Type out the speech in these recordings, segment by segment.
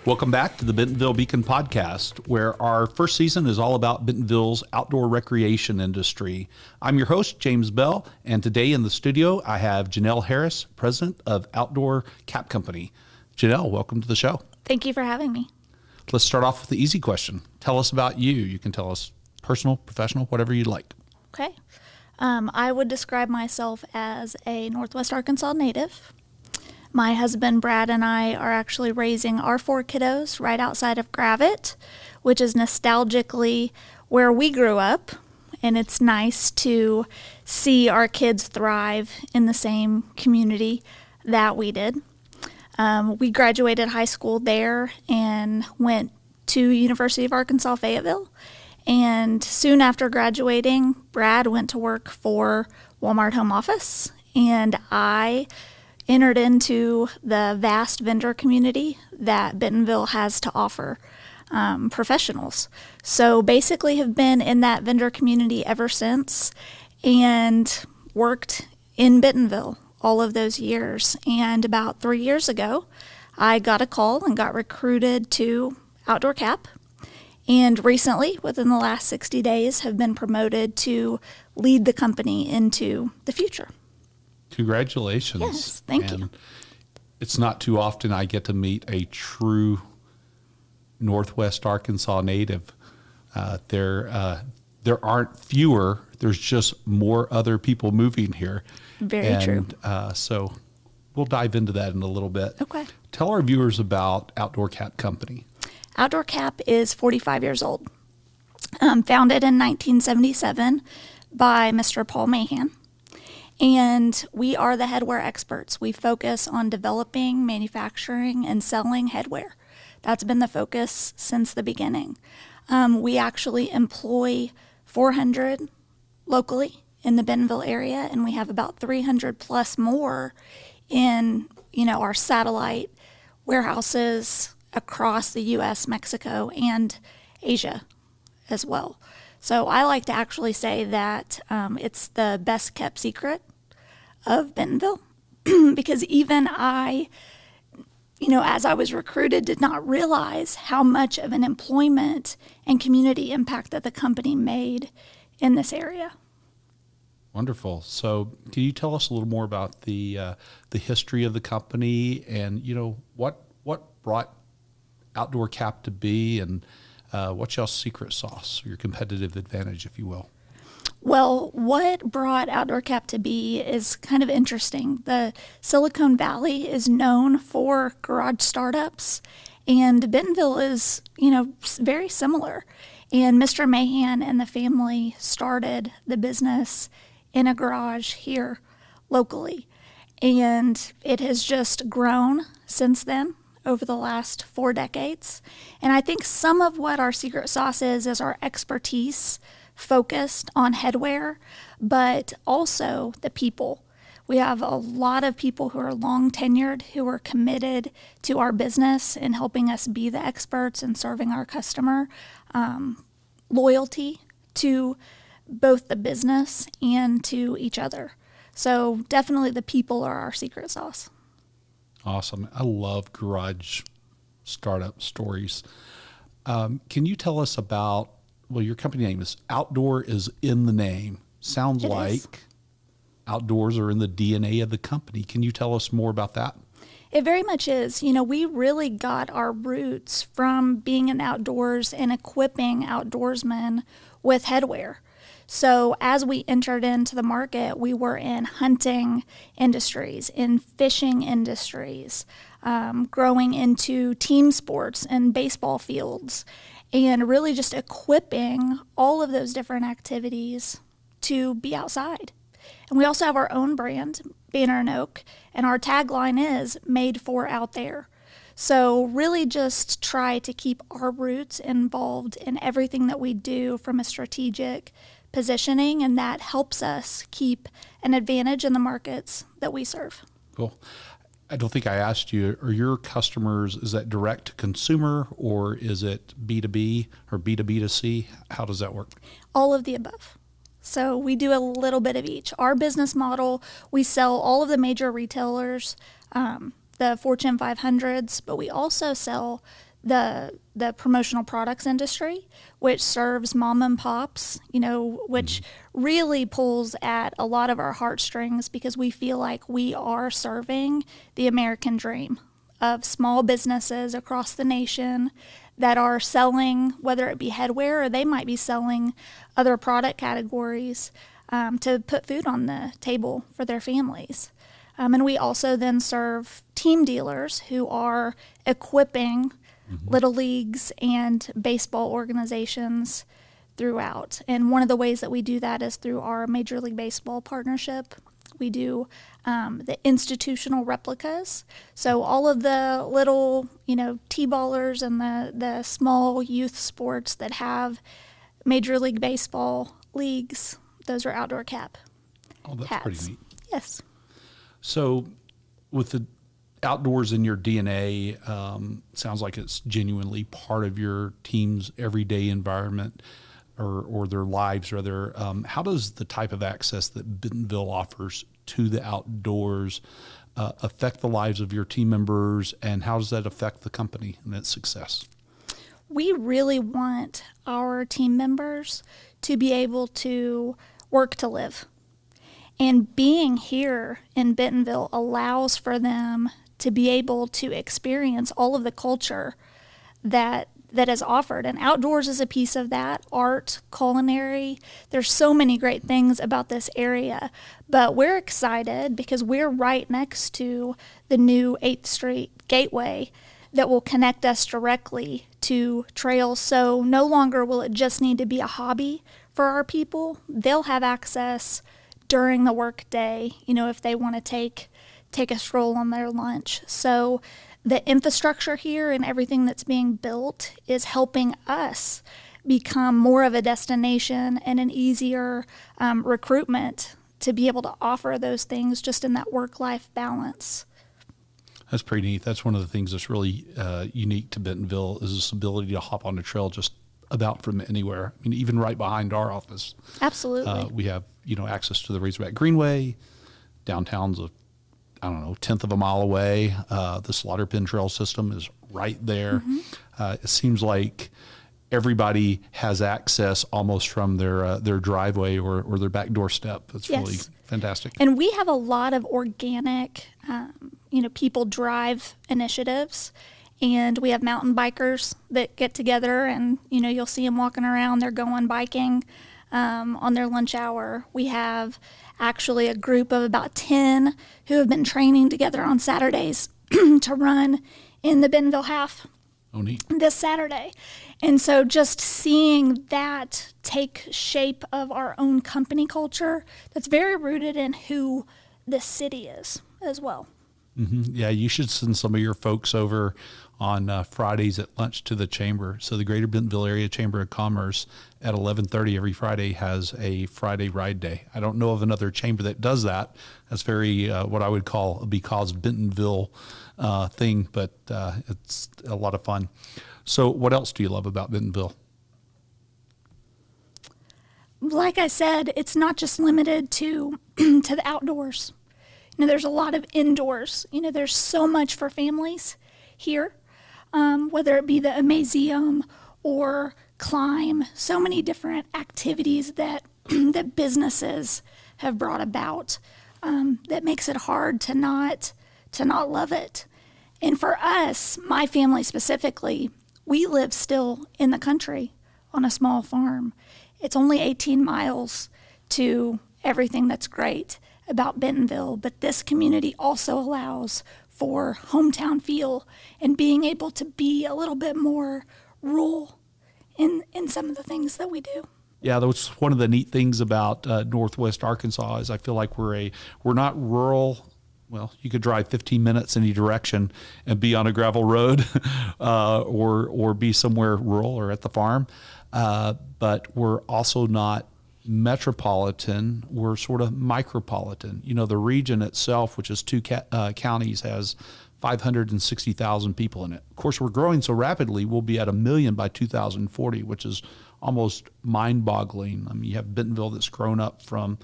Welcome back to the Bentonville Beacon podcast, where our first season is all about Bentonville's outdoor recreation industry. I'm your host, James Bell, and today in the studio, I have Jeanelle Harris, president of Outdoor Cap Company. Jeanelle, welcome to the show. Thank you for having me. Let's start off with the easy question. Tell us about you. You can tell us personal, professional, whatever you'd like. Okay. I would describe myself as a Northwest Arkansas native. My husband, Brad, and I are actually raising our 4 kiddos right outside of Gravette, which is nostalgically where we grew up, and it's nice to see our kids thrive in the same community that we did. We graduated high school there and went to University of Arkansas, Fayetteville, and soon after graduating, Brad went to work for Walmart Home Office, and I entered into the vast vendor community that Bentonville has to offer professionals. So basically have been in that vendor community ever since and worked in Bentonville all of those years. And about 3 years ago, I got a call and got recruited to Outdoor Cap. And recently, within the last 60 days, have been promoted to lead the company into the future. Congratulations. Yes, thank you. It's not too often I get to meet a true Northwest Arkansas native. There aren't fewer, there's just more other people moving here. Very true. So we'll dive into that in a little bit. Okay. Tell our viewers about Outdoor Cap Company. Outdoor Cap is 45 years old. Founded in 1977 by Mr. Paul Mahan. And we are the headwear experts. We focus on developing, manufacturing, and selling headwear. That's been the focus since the beginning. We actually employ 400 locally in the Bentonville area, and we have about 300 plus more in, our satellite warehouses across the U.S., Mexico, and Asia as well. So I like to actually say that it's the best kept secret of Bentonville because even I, as I was recruited, did not realize how much of an employment and community impact that the company made in this area. Wonderful. So can you tell us a little more about the history of the company and, what brought Outdoor Cap to be and what's y'all's secret sauce, or your competitive advantage, if you will? Well, what brought Outdoor Cap to be is kind of interesting. The Silicon Valley is known for garage startups, and Bentonville is, very similar. And Mr. Mahan and the family started the business in a garage here locally, and it has just grown since then over the last 4 decades. And I think some of what our secret sauce is our expertise focused on headwear, but also the people. We have a lot of people who are long-tenured, who are committed to our business and helping us be the experts and serving our customer. Loyalty to both the business and to each other. So definitely the people are our secret sauce. Awesome. I love garage startup stories. Can you tell us about, your company name is Outdoor is in the name. Sounds like outdoors are in the DNA of the company. Can you tell us more about that? It very much is. We really got our roots from being in outdoors and equipping outdoorsmen with headwear. So as we entered into the market, we were in hunting industries, in fishing industries, growing into team sports and baseball fields, and really just equipping all of those different activities to be outside. And we also have our own brand, Banner and Oak, and our tagline is made for out there. So really just try to keep our roots involved in everything that we do from a strategic positioning, and that helps us keep an advantage in the markets that we serve. Cool. I don't think I asked you, are your customers, is that direct to consumer or is it B2B or B2B2C? How does that work? All of the above. So we do a little bit of each. Our business model, we sell all of the major retailers, the Fortune 500s, but we also sell the promotional products industry, which serves mom and pops, which really pulls at a lot of our heartstrings because we feel like we are serving the American dream of small businesses across the nation that are selling, whether it be headwear or they might be selling other product categories to put food on the table for their families. And we also then serve team dealers who are equipping little leagues and baseball organizations throughout. And one of the ways that we do that is through our Major League Baseball partnership. We do the institutional replicas. So all of the little, T-ballers and the small youth sports that have Major League Baseball leagues, those are outdoor cap Oh, that's hats. pretty neat. Yes. So with the outdoors in your DNA, sounds like it's genuinely part of your team's everyday environment or their lives rather. How does the type of access that Bentonville offers to the outdoors affect the lives of your team members, and how does that affect the company and its success? We really want our team members to be able to work to live. And being here in Bentonville allows for them to be able to experience all of the culture that is offered. And outdoors is a piece of that. Art, culinary. There's so many great things about this area. But we're excited because we're right next to the new 8th Street Gateway that will connect us directly to trails. So no longer will it just need to be a hobby for our people. They'll have access during the work day, if they want to take a stroll on their lunch. So the infrastructure here and everything that's being built is helping us become more of a destination and an easier recruitment to be able to offer those things just in that work-life balance. That's pretty neat. That's one of the things that's really unique to Bentonville is this ability to hop on the trail just about from anywhere. I mean, even right behind our office. Absolutely. We have, access to the Razorback Greenway. Downtown's a 1/10 of a mile away. The Slaughter Pen Trail system is right there. It seems like everybody has access almost from their driveway or their back doorstep. It's Yes. really fantastic. And we have a lot of organic, people drive initiatives. And we have mountain bikers that get together and, you'll see them walking around. They're going biking on their lunch hour. We have actually a group of about 10 who have been training together on Saturdays to run in the Bentonville Half Oh, neat. this Saturday. And so just seeing that take shape of our own company culture, that's very rooted in who the city is as well. Yeah, you should send some of your folks over on Fridays at lunch to the chamber. So the Greater Bentonville Area Chamber of Commerce at 11:30 every Friday has a Friday ride day. I don't know of another chamber that does that. That's very what I would call a because Bentonville thing, but it's a lot of fun. So what else do you love about Bentonville? Like I said, it's not just limited to to the outdoors. There's a lot of indoors. There's so much for families here, whether it be the Amazeum or climb, so many different activities that that businesses have brought about that makes it hard to not love it. And for us, my family specifically, we live still in the country on a small farm. It's only 18 miles to everything that's great about Bentonville, but this community also allows for hometown feel and being able to be a little bit more rural in some of the things that we do. Yeah, that's one of the neat things about Northwest Arkansas is I feel like we're not rural. Well, you could drive 15 minutes any direction and be on a gravel road or be somewhere rural or at the farm, but we're also not metropolitan. We're sort of micropolitan. The region itself, which is two counties, has 560,000 people in it. Of course, we're growing so rapidly, we'll be at 1 million by 2040, which is almost mind-boggling. I mean, you have Bentonville that's grown up from,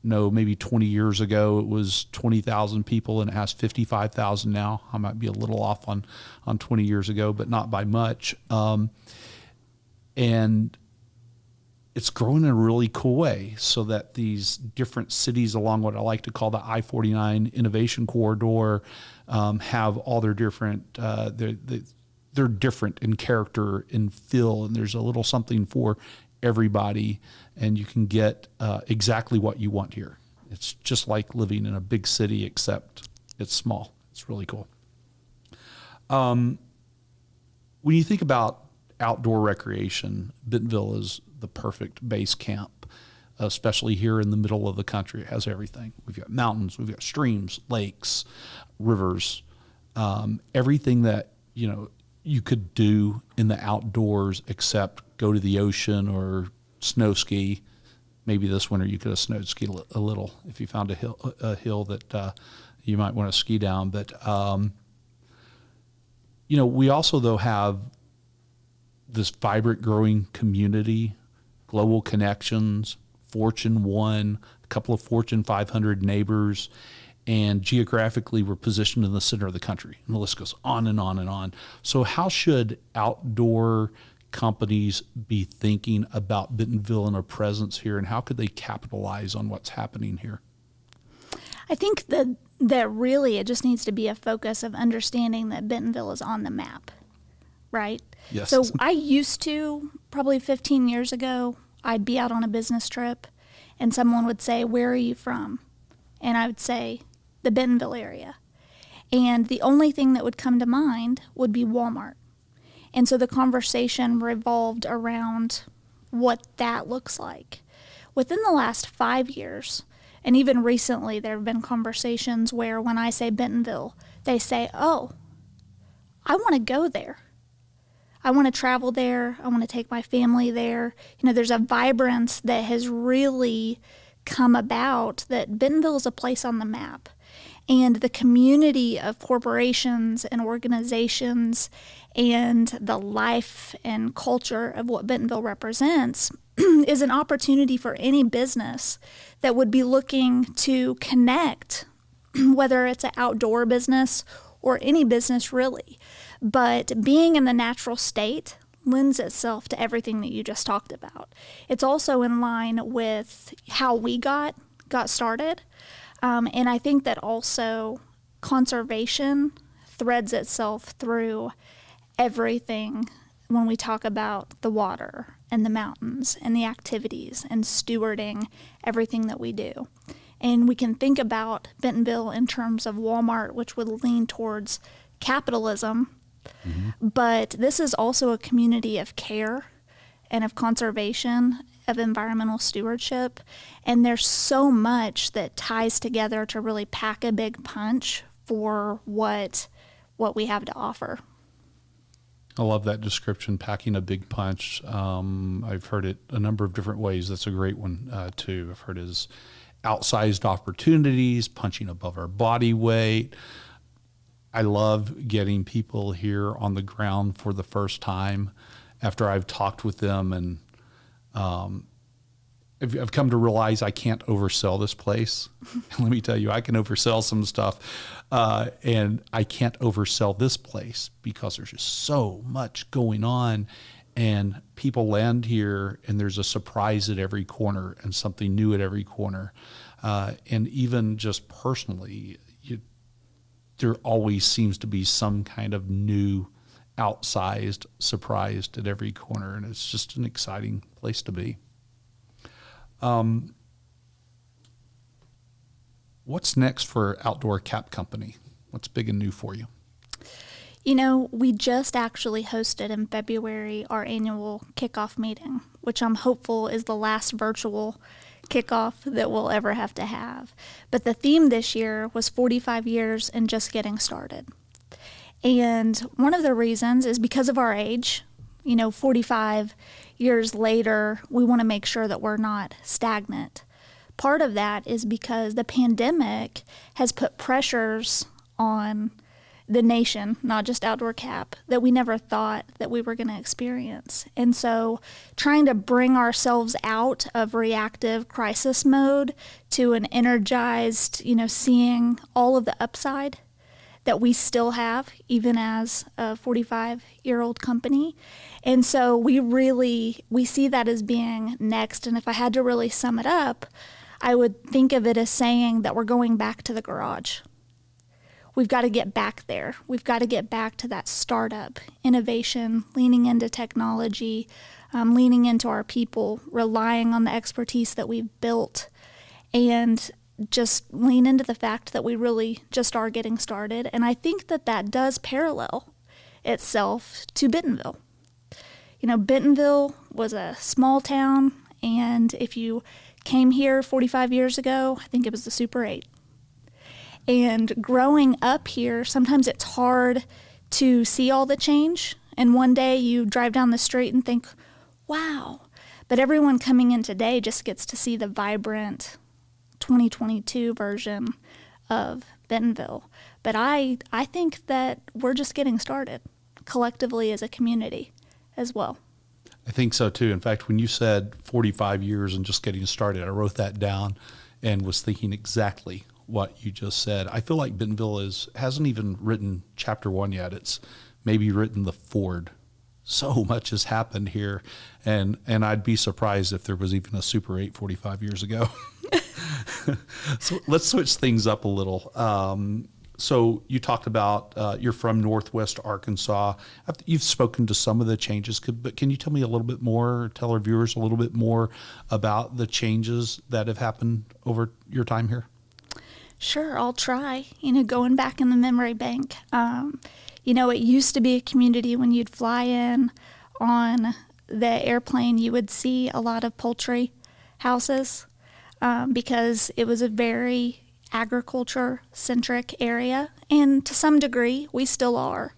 know, maybe 20 years ago it was 20,000 people and it has 55,000 now. I might be a little off on 20 years ago, but not by much. And it's growing in a really cool way, so that these different cities along what I like to call the I-49 Innovation Corridor have all their different, they're different in character and feel, and there's a little something for everybody, and you can get exactly what you want here. It's just like living in a big city, except it's small. It's really cool. When you think about outdoor recreation, Bentonville is the perfect base camp, especially here in the middle of the country. It has everything. We've got mountains, we've got streams, lakes, rivers, everything that, you could do in the outdoors except go to the ocean or snow ski. Maybe this winter you could have snow ski a little if you found a hill that you might want to ski down. But, we also, though, have this vibrant, growing community, global connections, Fortune 1, a couple of Fortune 500 neighbors, and geographically we're positioned in the center of the country. And the list goes on and on and on. So how should outdoor companies be thinking about Bentonville and our presence here, and how could they capitalize on what's happening here? I think that really it just needs to be a focus of understanding that Bentonville is on the map, right? Yes. So I used to, probably 15 years ago, I'd be out on a business trip and someone would say, "Where are you from?" And I would say, "The Bentonville area." And the only thing that would come to mind would be Walmart. And so the conversation revolved around what that looks like. Within the last 5 years, and even recently, there have been conversations where when I say Bentonville, they say, "Oh, I want to go there. I want to travel there. I want to take my family there." There's a vibrance that has really come about, that Bentonville is a place on the map. And the community of corporations and organizations and the life and culture of what Bentonville represents is an opportunity for any business that would be looking to connect, whether it's an outdoor business or any business really. But being in the natural state lends itself to everything that you just talked about. It's also in line with how we got started. And I think that also conservation threads itself through everything when we talk about the water and the mountains and the activities and stewarding everything that we do. And we can think about Bentonville in terms of Walmart, which would lean towards capitalism. Mm-hmm. But this is also a community of care and of conservation, of environmental stewardship. And there's so much that ties together to really pack a big punch for what we have to offer. I love that description, packing a big punch. I've heard it a number of different ways. That's a great one, too. I've heard it as outsized opportunities, punching above our body weight. I love getting people here on the ground for the first time after I've talked with them, and I've come to realize I can't oversell this place. Let me tell you, I can oversell some stuff, and I can't oversell this place because there's just so much going on, and people land here and there's a surprise at every corner and something new at every corner. And even just personally, there always seems to be some kind of new, outsized, surprised at every corner, and it's just an exciting place to be. What's next for Outdoor Cap Company? What's big and new for you? We just actually hosted in February our annual kickoff meeting, which I'm hopeful is the last virtual kickoff that we'll ever have to have. But the theme this year was 45 years and just getting started. And one of the reasons is because of our age. 45 years later, we want to make sure that we're not stagnant. Part of that is because the pandemic has put pressures on the nation, not just Outdoor Cap, that we never thought that we were going to experience. And so trying to bring ourselves out of reactive crisis mode to an energized, seeing all of the upside that we still have, even as a 45-year-old company. And so we see that as being next. And if I had to really sum it up, I would think of it as saying that we're going back to the garage. We've got to get back there. We've got to get back to that startup, innovation, leaning into technology, leaning into our people, relying on the expertise that we've built, and just lean into the fact that we really just are getting started. And I think that does parallel itself to Bentonville. Bentonville was a small town, and if you came here 45 years ago, I think it was the Super 8. And growing up here, sometimes it's hard to see all the change. And one day you drive down the street and think, wow. But everyone coming in today just gets to see the vibrant 2022 version of Bentonville. But I think that we're just getting started collectively as a community as well. I think so too. In fact, when you said 45 years and just getting started, I wrote that down and was thinking exactly what you just said. I feel like Bentonville hasn't even written chapter 1 yet. It's maybe written the Ford. So much has happened here, and I'd be surprised if there was even a Super 8 45 years ago. So let's switch things up a little. So you talked about you're from Northwest Arkansas. You've spoken to some of the changes, but can you tell me a little bit more, tell our viewers a little bit more about the changes that have happened over your time here? Sure, I'll try. Going back in the memory bank, it used to be a community when you'd fly in on the airplane, you would see a lot of poultry houses because it was a very agriculture-centric area. And to some degree, we still are.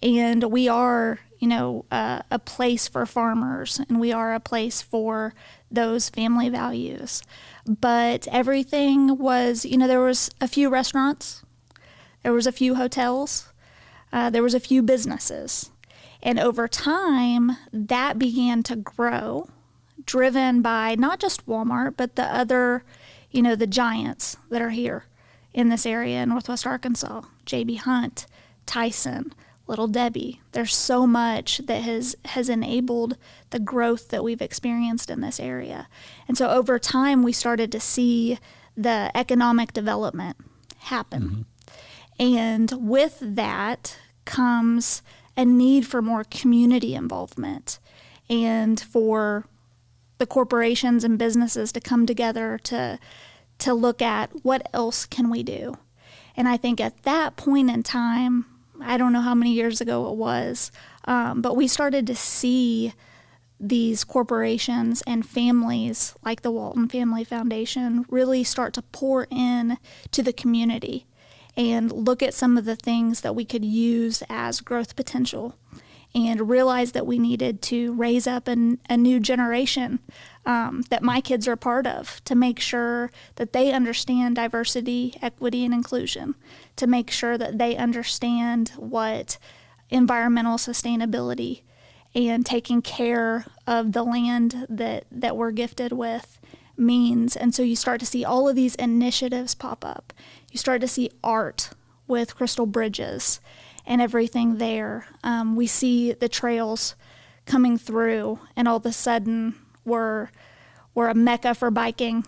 And we are, a place for farmers, and we are a place for those family values. But everything was, there was a few restaurants, there was a few hotels, there was a few businesses. And over time, that began to grow, driven by not just Walmart, but the other, the giants that are here in this area in Northwest Arkansas, J.B. Hunt, Tyson, Little Debbie. There's so much that has enabled the growth that we've experienced in this area. And so over time, we started to see the economic development happen. Mm-hmm. And with that comes a need for more community involvement and for the corporations and businesses to come together to look at what else can we do. And I think at that point in time, I don't know how many years ago it was, but we started to see these corporations and families like the Walton Family Foundation really start to pour in to the community and look at some of the things that we could use as growth potential and realize that we needed to raise up a new generation that my kids are a part of, to make sure that they understand diversity, equity, and inclusion, to make sure that they understand what environmental sustainability and taking care of the land that we're gifted with means. And so you start to see all of these initiatives pop up. You start to see art with Crystal Bridges and everything there. We see the trails coming through, and all of a sudden we're a mecca for biking.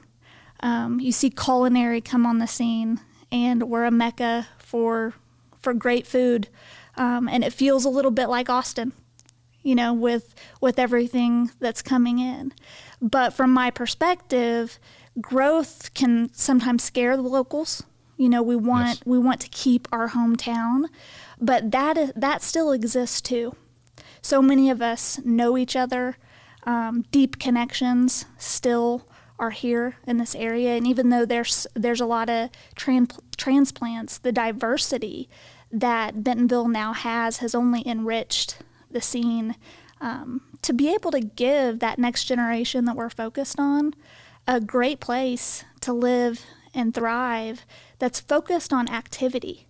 You see culinary come on the scene, and we're a mecca for great food. And it feels a little bit like Austin, with everything that's coming in. But from my perspective, growth can sometimes scare the locals. We want to keep our hometown, but that still exists too. So many of us know each other. Deep connections still are here in this area, and even though there's a lot of transplants, the diversity that Bentonville now has only enriched the scene to be able to give that next generation that we're focused on a great place to live and thrive that's focused on activity.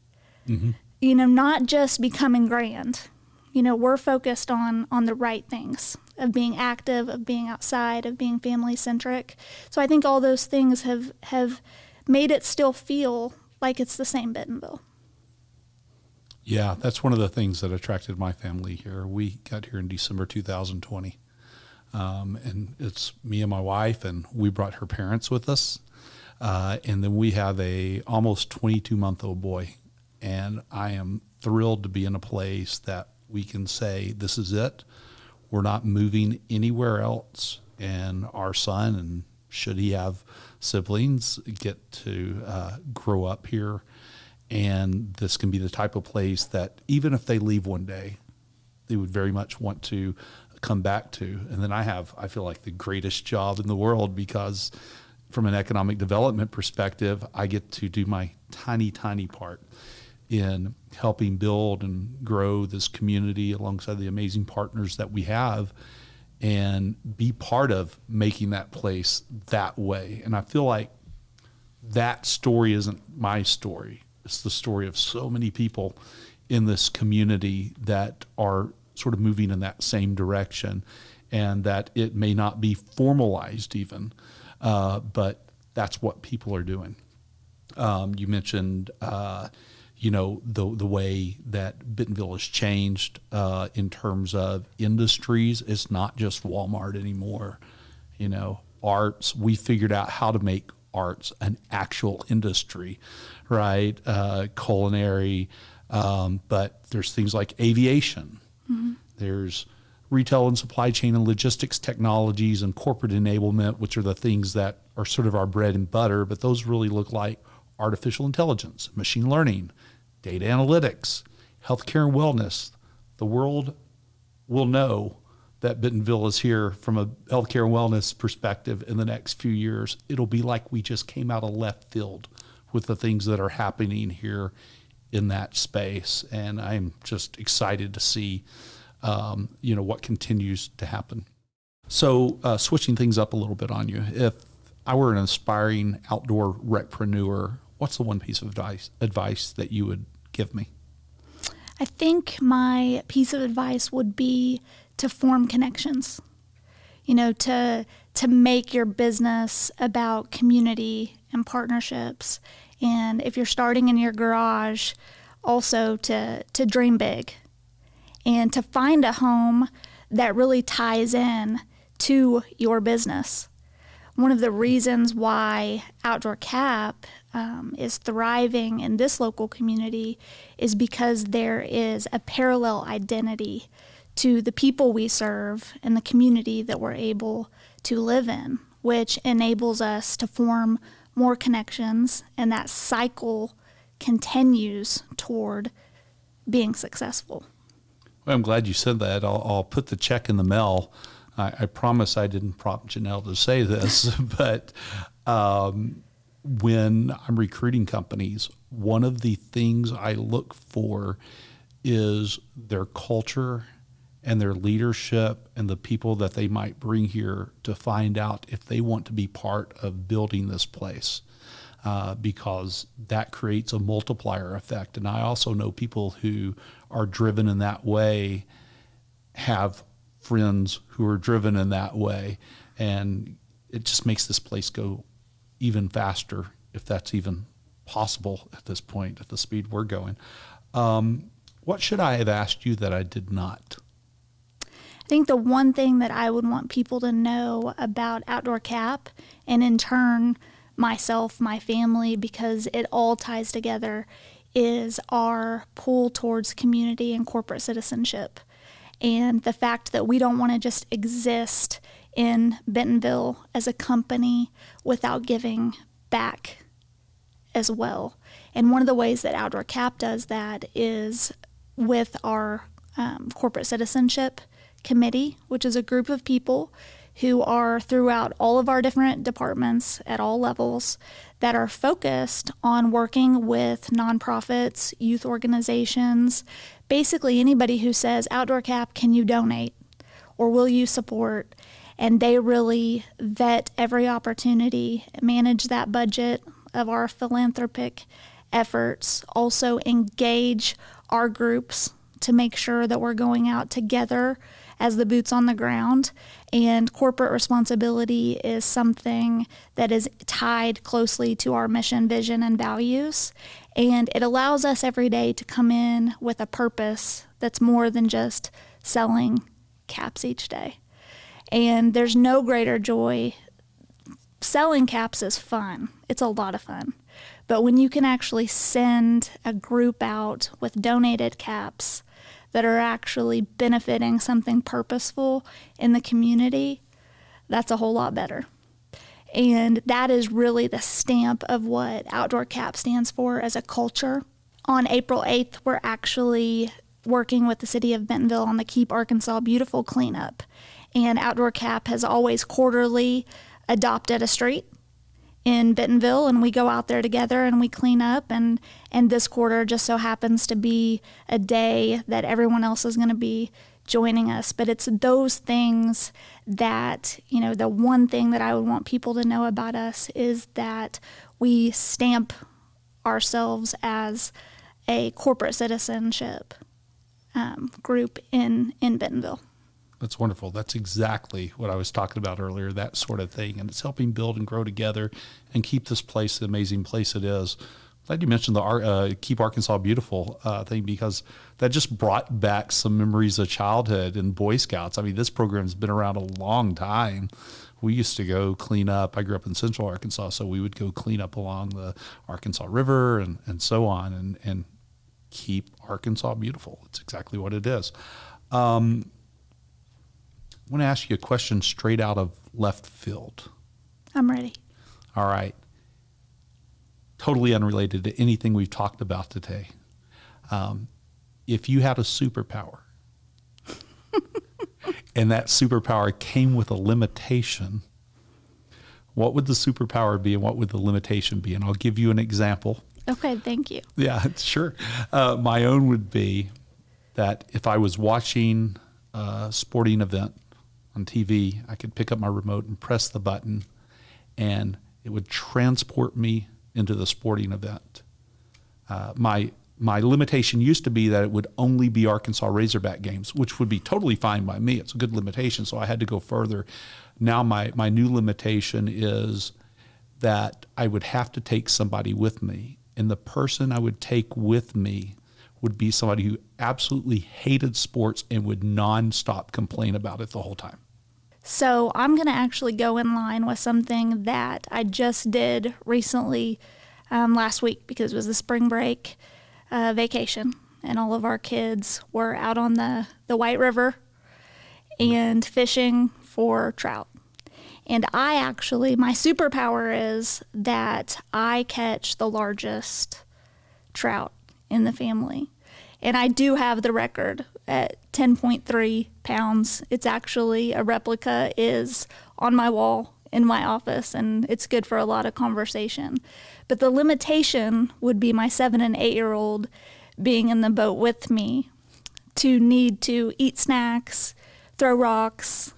Mm-hmm. not just becoming grand. We're focused on the right things, of being active, of being outside, of being family-centric. So I think all those things have made it still feel like it's the same Bentonville. Yeah, that's one of the things that attracted my family here. We got here in December 2020, and it's me and my wife, and we brought her parents with us, and then we have a almost 22-month-old boy, and I am thrilled to be in a place that we can say, this is it. We're not moving anywhere else, and our son, and should he have siblings, get to grow up here. And this can be the type of place that even if they leave one day, they would very much want to come back to. And then I feel like the greatest job in the world, because from an economic development perspective, I get to do my tiny, tiny part in helping build and grow this community alongside the amazing partners that we have, and be part of making that place that way. And I feel like that story isn't my story. It's the story of so many people in this community that are sort of moving in that same direction, and that it may not be formalized even, but that's what people are doing. You mentioned, the way that Bentonville has changed in terms of industries. It's not just Walmart anymore. Arts, we figured out how to make arts an actual industry, right? Culinary, but there's things like aviation. Mm-hmm. There's retail and supply chain and logistics technologies and corporate enablement, which are the things that are sort of our bread and butter, but those really look like artificial intelligence, machine learning, data analytics, healthcare and wellness. The world will know that Bentonville is here from a healthcare and wellness perspective in the next few years. It'll be like we just came out of left field with the things that are happening here in that space. And I'm just excited to see, what continues to happen. So switching things up a little bit on you, if I were an aspiring outdoor recpreneur, what's the one piece of advice that you would give me? I think my piece of advice would be to form connections, to make your business about community and partnerships. And if you're starting in your garage, also to dream big and to find a home that really ties in to your business. One of the reasons why Outdoor Cap is thriving in this local community is because there is a parallel identity to the people we serve and the community that we're able to live in, which enables us to form more connections, and that cycle continues toward being successful. Well, I'm glad you said that. I'll put the check in the mail. I promise I didn't prompt Jeanelle to say this, but when I'm recruiting companies, one of the things I look for is their culture and their leadership and the people that they might bring here to find out if they want to be part of building this place, because that creates a multiplier effect. And I also know people who are driven in that way have friends who are driven in that way, and it just makes this place go even faster, if that's even possible at this point, at the speed we're going. What should I have asked you that I did not? I think the one thing that I would want people to know about Outdoor Cap, and in turn myself, my family, because it all ties together, is our pull towards community and corporate citizenship. And the fact that we don't want to just exist in Bentonville as a company without giving back as well. And one of the ways that Outdoor Cap does that is with our corporate citizenship committee, which is a group of people who are throughout all of our different departments at all levels that are focused on working with nonprofits, youth organizations, basically anybody who says, Outdoor Cap, can you donate or will you support? And they really vet every opportunity, manage that budget of our philanthropic efforts also engage our groups to make sure that we're going out together as the boots on the ground. And corporate responsibility is something that is tied closely to our mission, vision, and values. And it allows us every day to come in with a purpose that's more than just selling caps each day. And there's no greater joy. Selling caps is fun. It's a lot of fun. But when you can actually send a group out with donated caps that are actually benefiting something purposeful in the community, that's a whole lot better. And that is really the stamp of what Outdoor Cap stands for as a culture. On April 8th, we're actually working with the city of Bentonville on the Keep Arkansas Beautiful cleanup. And Outdoor Cap has always quarterly adopted a street in Bentonville, and we go out there together and we clean up, and this quarter just so happens to be a day that everyone else is going to be joining us. But it's those things that, the one thing that I would want people to know about us is that we stamp ourselves as a corporate citizenship group in Bentonville. That's wonderful. That's exactly what I was talking about earlier, that sort of thing. And it's helping build and grow together and keep this place the amazing place it is. Glad you mentioned the Keep Arkansas Beautiful thing, because that just brought back some memories of childhood and Boy Scouts. I mean, this program's been around a long time. We used to go clean up. I grew up in central Arkansas, so we would go clean up along the Arkansas River and so on and keep Arkansas beautiful. It's exactly what it is. I want to ask you a question straight out of left field. I'm ready. All right. Totally unrelated to anything we've talked about today. If you had a superpower and that superpower came with a limitation, what would the superpower be and what would the limitation be? And I'll give you an example. Okay, thank you. Yeah, sure. My own would be that if I was watching a sporting event on TV, I could pick up my remote and press the button, and it would transport me into the sporting event. My limitation used to be that it would only be Arkansas Razorback games, which would be totally fine by me. It's a good limitation, so I had to go further. Now my new limitation is that I would have to take somebody with me, and the person I would take with me would be somebody who absolutely hated sports and would nonstop complain about it the whole time. So I'm going to actually go in line with something that I just did recently last week, because it was the spring break vacation, and all of our kids were out on the White River and fishing for trout. And my superpower is that I catch the largest trout in the family. And I do have the record at 10.3 pounds. It's actually a replica, is on my wall in my office, and it's good for a lot of conversation. But the limitation would be my 7 and 8-year-old being in the boat with me to need to eat snacks, throw rocks,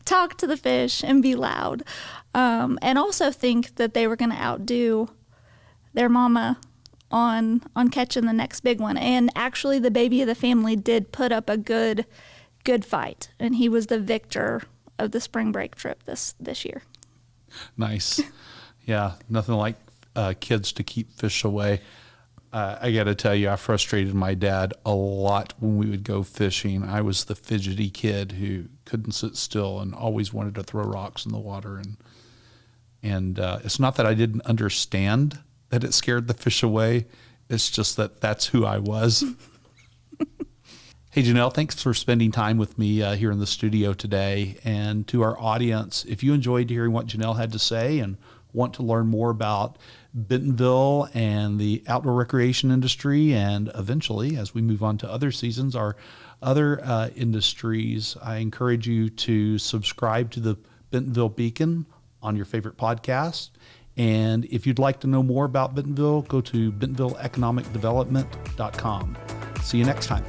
talk to the fish, and be loud. And also think that they were going to outdo their mama on catching the next big one. And actually, the baby of the family did put up a good fight, and he was the victor of the spring break trip this year. Nice. Yeah, nothing like kids to keep fish away. I got to tell you, I frustrated my dad a lot when we would go fishing. I was the fidgety kid who couldn't sit still and always wanted to throw rocks in the water. And it's not that I didn't understand that it scared the fish away. It's just that that's who I was. Hey, Jeanelle, thanks for spending time with me here in the studio today. And to our audience, if you enjoyed hearing what Jeanelle had to say and want to learn more about Bentonville and the outdoor recreation industry, and eventually, as we move on to other seasons, our other industries, I encourage you to subscribe to the Bentonville Beacon on your favorite podcast. And if you'd like to know more about Bentonville, go to bentonvilleeconomicdevelopment.com. See you next time.